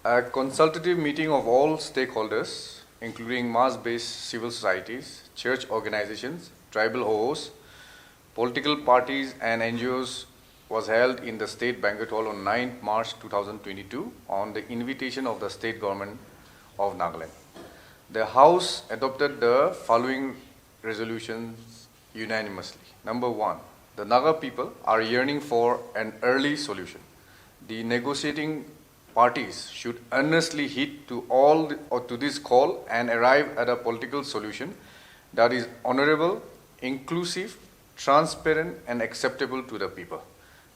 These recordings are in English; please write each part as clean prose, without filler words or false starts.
A consultative meeting of all stakeholders, including mass-based civil societies, church organizations, tribal hosts, political parties and NGOs was held in the State Banquet Hall on 9th March 2022 on the invitation of the State Government of Nagaland. The House adopted the following resolutions unanimously. Number 1, the Naga people are yearning for an early solution. The negotiating parties should earnestly heed to this call and arrive at a political solution that is honorable, inclusive, transparent, and acceptable to the people.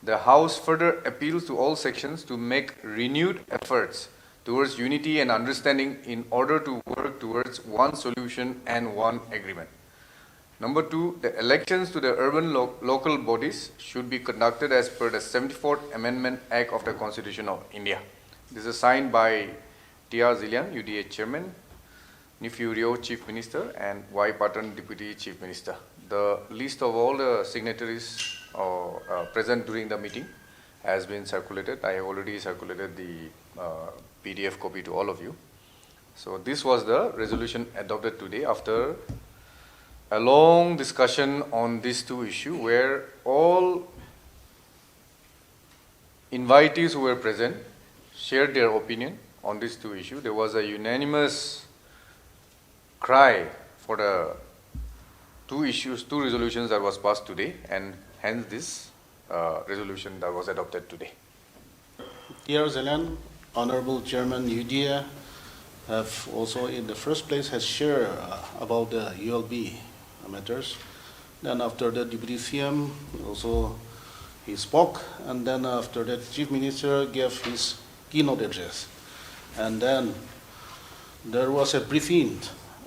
The House further appeals to all sections to make renewed efforts towards unity and understanding in order to work towards one solution and one agreement. Number 2, the elections to the urban local bodies should be conducted as per the 74th Amendment Act of the Constitution of India. This is signed by T.R. Zillian, UDA Chairman, Nifu Rio, Chief Minister, and Y. Patan, Deputy Chief Minister. The list of all the signatories present during the meeting has been circulated. I have already circulated the PDF copy to all of you. So this was the resolution adopted today after a long discussion on these two issues where all invitees who were present shared their opinion on these two issues. There was a unanimous cry for the two resolutions that was passed today, and hence this resolution that was adopted today. Dear Zelan, Honorable Chairman UDA, have also in the first place has shared about the ULB matters. Then after the Deputy CM also he spoke, and then after that Chief Minister gave his keynote address. And then there was a briefing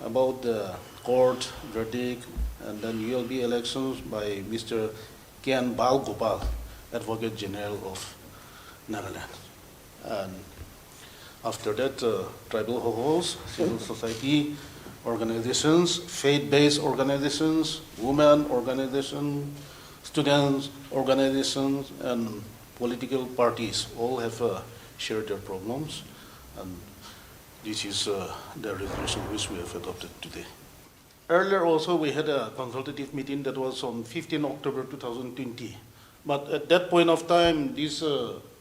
about the court verdict and then ULB elections by Mr. Kian Bal Gopal, Advocate General of Nagaland. And after that, tribal hosts, civil society organizations, faith-based organizations, women organizations, students organizations, and political parties all have shared their problems. And this is the resolution which we have adopted today. Earlier also we had a consultative meeting that was on 15 October 2020. But at that point of time, this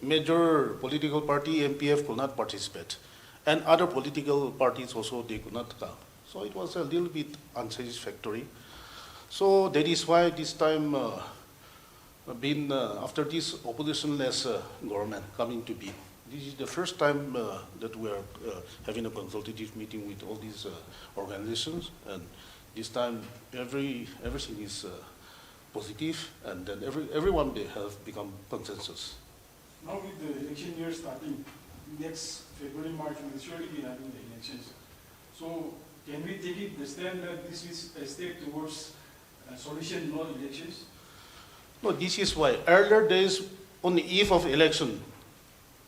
major political party, MPF, could not participate. And other political parties also, they could not come. So it was a little bit unsatisfactory. So that is why this time, after this oppositionless government coming to be, this is the first time that we are having a consultative meeting with all these organizations. And this time, everything is positive, and then everyone they have become consensus. Now with the election year starting, next February, March, we will surely be having the elections. So can we take it the stand that this is a step towards solution no elections? No, this is why. Earlier days, on the eve of election,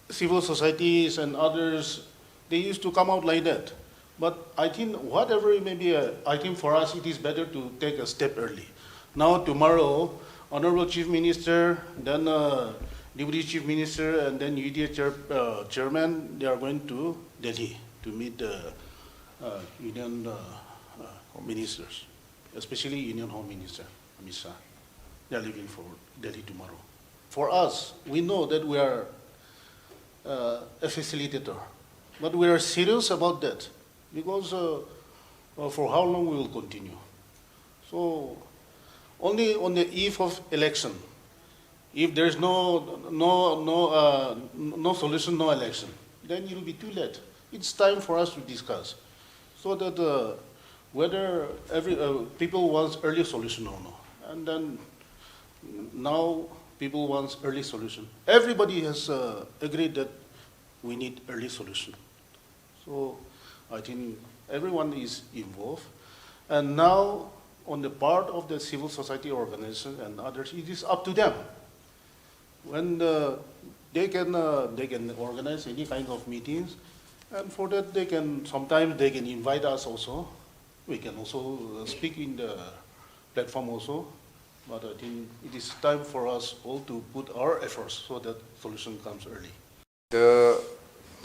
civil societies and others, they used to come out like that. But I think whatever it may be, I think for us it is better to take a step early. Now tomorrow, Honorable Chief Minister, then Deputy Chief Minister, and then UDA Chairman, they are going to Delhi to meet the Union Ministers, especially Union Home Minister, Amit Shah. They are leaving for Delhi tomorrow. For us, we know that we are a facilitator, but we are serious about that because for how long we will continue. So only on the eve of election, if there is no solution, no election, then it will be too late. It's time for us to discuss, so that whether people want early solution or not. And then now people want early solution. Everybody has agreed that we need early solution. So I think everyone is involved, and now, on the part of the civil society organization and others, it is up to them. When they can organize any kind of meetings, and for that sometimes they can invite us also. We can also speak in the platform also. But I think it is time for us all to put our efforts so that solution comes early. The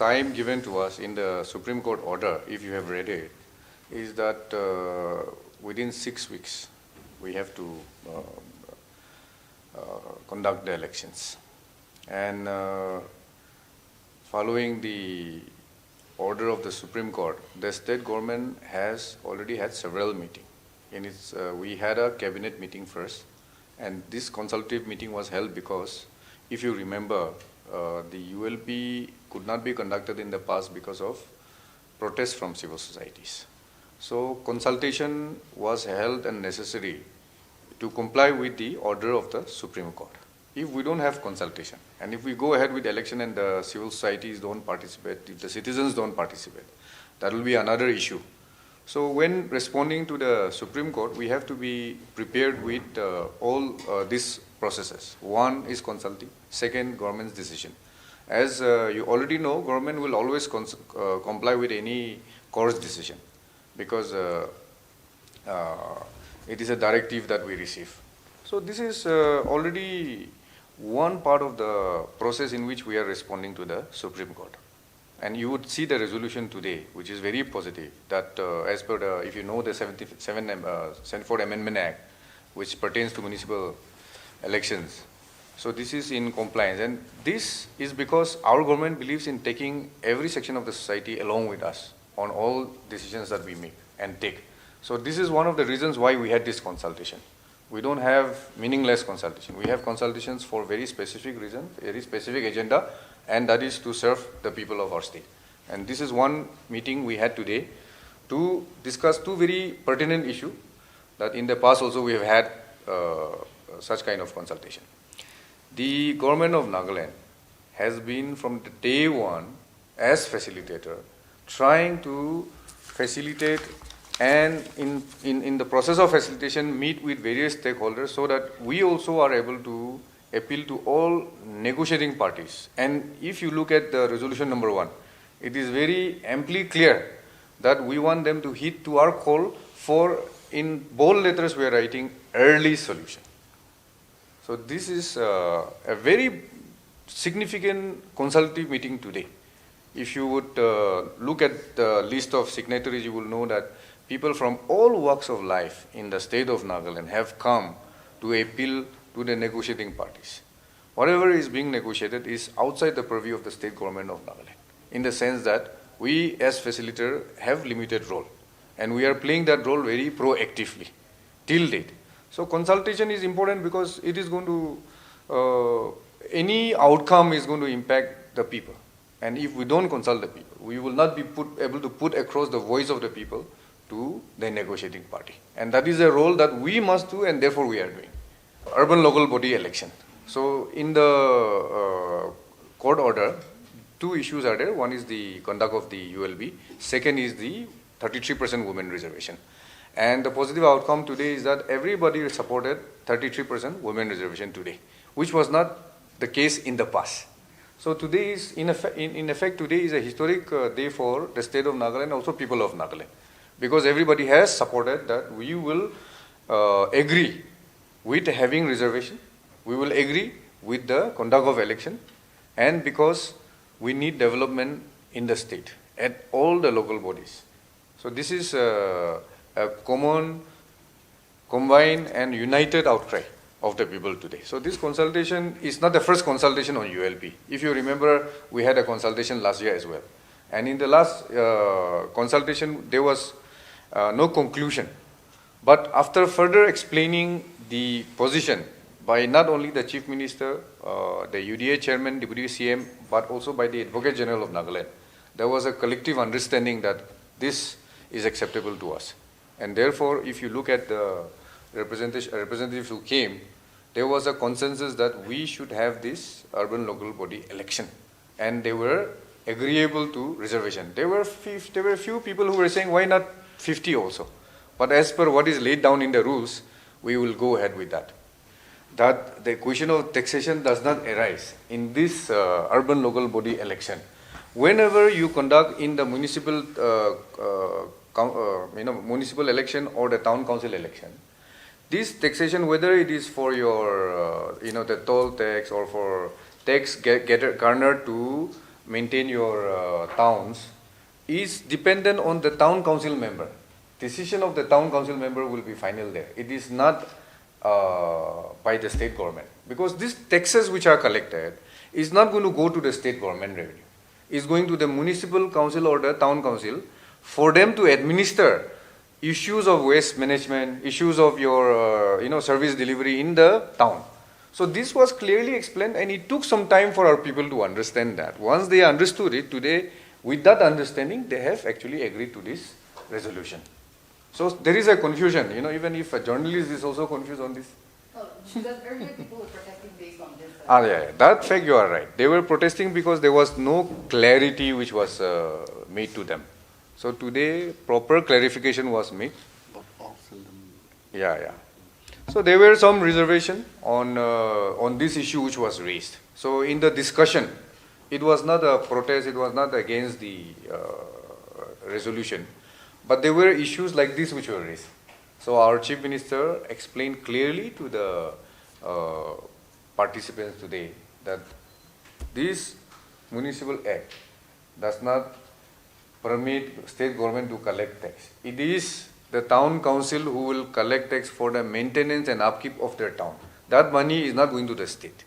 time given to us in the Supreme Court order, if you have read it, is that within 6 weeks we have to conduct the elections. And following the order of the Supreme Court, the state government has already had several meetings. We had a cabinet meeting first, and this consultative meeting was held because, if you remember, the ULB could not be conducted in the past because of protests from civil societies. So consultation was held and necessary to comply with the order of the Supreme Court. If we don't have consultation, and if we go ahead with election and the civil societies don't participate, if the citizens don't participate, that will be another issue. So when responding to the Supreme Court, we have to be prepared with all these processes. One is consulting, second, government's decision. As you already know, government will always comply with any court's decision, because it is a directive that we receive. So this is already one part of the process in which we are responding to the Supreme Court. And you would see the resolution today, which is very positive, that as per the, if you know the 74th Amendment Act, which pertains to municipal elections. So this is in compliance. And this is because our government believes in taking every section of the society along with us on all decisions that we make and take. So this is one of the reasons why we had this consultation. We don't have meaningless consultation. We have consultations for very specific reason, very specific agenda, and that is to serve the people of our state. And this is one meeting we had today to discuss two very pertinent issues that in the past also we have had such kind of consultation. The government of Nagaland has been from the day one as facilitator trying to facilitate and in the process of facilitation meet with various stakeholders so that we also are able to appeal to all negotiating parties. And if you look at the resolution number 1, it is very amply clear that we want them to heed to our call for, in bold letters we are writing, early solution. So this is a very significant consultative meeting today. If you would look at the list of signatories, you will know that people from all walks of life in the state of Nagaland have come to appeal to the negotiating parties. Whatever is being negotiated is outside the purview of the state government of Nagaland, in the sense that we as facilitator have limited role, and we are playing that role very proactively till date. So consultation is important because it is going to, any outcome is going to impact the people. And if we don't consult the people, we will not be able to put across the voice of the people to the negotiating party. And that is a role that we must do, and therefore we are doing. Urban local body election. So in the court order, two issues are there. One is the conduct of the ULB. Second is the 33% women reservation. And the positive outcome today is that everybody supported 33% women reservation today, which was not the case in the past. So today is, in effect, today is a historic day for the state of Nagaland, also people of Nagaland, because everybody has supported that we will agree with having reservation, we will agree with the conduct of election, and because we need development in the state at all the local bodies. So this is a common, combined and united outcry of the people today. So this consultation is not the first consultation on ULB. If you remember, we had a consultation last year as well. And in the last consultation, there was no conclusion. But after further explaining the position by not only the Chief Minister, the UDA Chairman, Deputy CM, but also by the Advocate General of Nagaland, there was a collective understanding that this is acceptable to us. And therefore, if you look at the representatives who came, there was a consensus that we should have this urban local body election. And they were agreeable to reservation. There were a few people who were saying, why not 50 also? But as per what is laid down in the rules, we will go ahead with that. That the question of taxation does not arise in this urban local body election. Whenever you conduct in the municipal municipal election or the town council election, this taxation, whether it is for your the toll tax or for tax garnered to maintain your towns is dependent on the town council member. Decision of the town council member will be final there. It is not by the state government, because these taxes which are collected is not going to go to the state government revenue. It's going to the municipal council or the town council for them to administer issues of waste management, issues of your service delivery in the town. So this was clearly explained, and it took some time for our people to understand that. Once they understood it, today, with that understanding, they have actually agreed to this resolution. So there is a confusion, even if a journalist is also confused on this. Oh, because earlier people were protesting based on this. Yeah, that fact you are right. They were protesting because there was no clarity which was made to them. So today, proper clarification was made. But all seldom. Yeah. So there were some reservation on this issue which was raised. So in the discussion, it was not a protest, it was not against the resolution, but there were issues like this which were raised. So our Chief Minister explained clearly to the participants today that this municipal act does not permit state government to collect tax. It is the town council who will collect tax for the maintenance and upkeep of their town. That money is not going to the state.